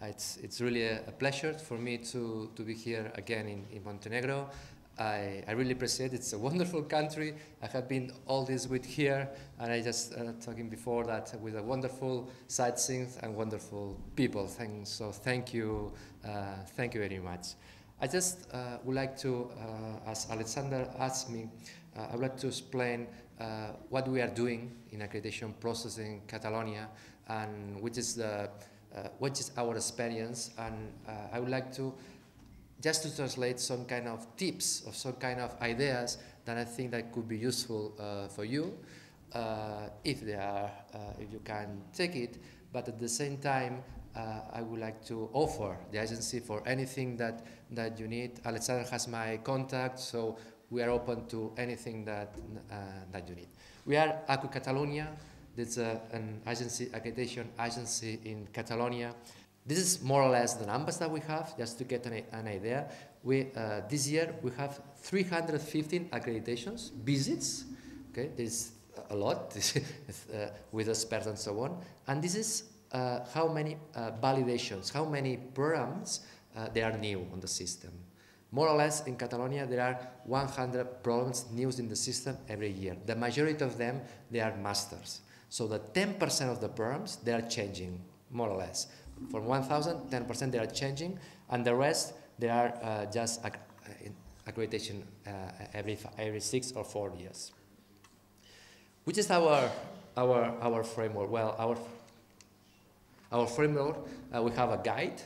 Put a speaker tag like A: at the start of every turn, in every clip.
A: It's really a pleasure for me to be here again in Montenegro. I really appreciate it. It's a wonderful country. I have been all this week here, and I just talking before that with a wonderful sightseeing and wonderful people. So thank you very much. I just would like to, as Alexander asked me, I would like to explain what we are doing in accreditation process in Catalonia, and which is our experience, and I would like to just to translate some kind of tips or some kind of ideas that I think that could be useful for you, if you can take it. But at the same time, I would like to offer the agency for anything that you need. Alexander has my contact, so we are open to anything that you need. We are ACU Catalonia. It's an agency, accreditation agency in Catalonia. This is more or less the numbers that we have, just to get an idea. This year we have 315 accreditations, visits. Okay, this is a lot with experts and so on. And this is how many validations, how many programs they are new on the system. More or less in Catalonia there are 100 programs new in the system every year. The majority of them, they are masters. So the 10% of the programs, they are changing, more or less. From 1,000, 10% they are changing, and the rest, they are just accreditation every 6 or 4 years. Which is our framework? Well, our framework, we have a guide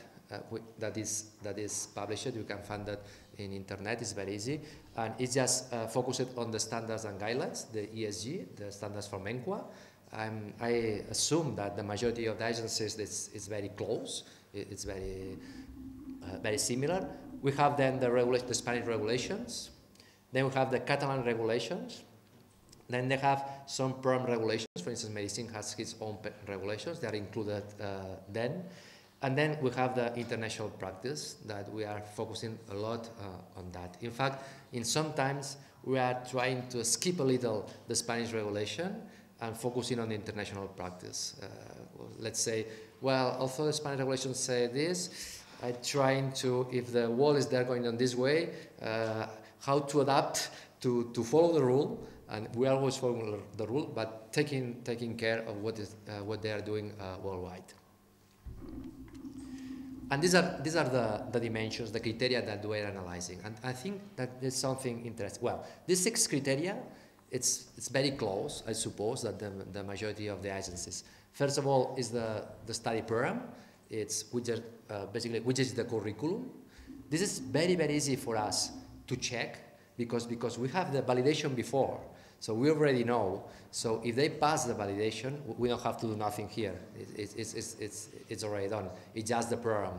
A: that is published. You can find that in internet. It's very easy, and it's just focused on the standards and guidelines, the ESG, the standards from ENQA. I assume that the majority of the agencies is very close. It's very similar. We have then the Spanish regulations. Then we have the Catalan regulations. Then they have some program regulations. For instance, medicine has its own regulations. They are included then. And then we have the international practice that we are focusing a lot on that. In fact, sometimes we are trying to skip a little the Spanish regulation and focusing on the international practice. Let's say, well, although the Spanish regulations say this, I'm trying to, if the wall is there going on this way, how to adapt to follow the rule, and we are always following the rule, but taking care of what they are doing worldwide. And these are the dimensions, the criteria that we are analyzing, and I think that there's something interesting. Well, these 6 criteria, it's very close, I suppose, that the majority of the agencies. First of all is the study program, which is the curriculum. This is very easy for us to check because we have the validation before, so we already know. So if they pass the validation, we don't have to do nothing here. It's already done. It's just the program.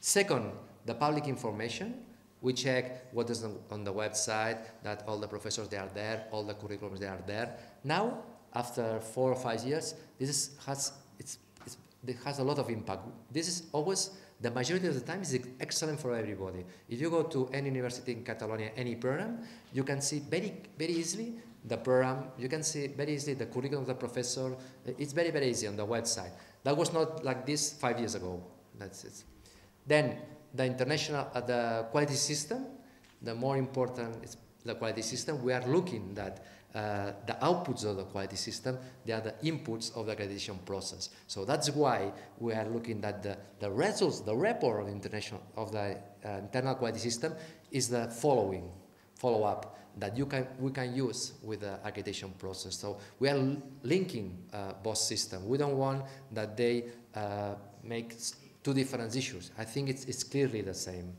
A: Second, the public information. We check what is on the website, that all the professors, they are there, all the curriculums, they are there. Now, after 4 or 5 years, it has a lot of impact. This is always, the majority of the time, is excellent for everybody. If you go to any university in Catalonia, any program, you can see very easily the program, you can see very easily the curriculum of the professor. It's very easy on the website. That was not like this 5 years ago. That's it. Then, the quality system, the more important is the quality system. We are looking at the outputs of the quality system, they are the inputs of the accreditation process. So that's why we are looking at the results, the report of the internal quality system is the follow-up that we can use with the accreditation process. So we are linking both systems. We don't want that they make 2 different issues. I think it's clearly the same.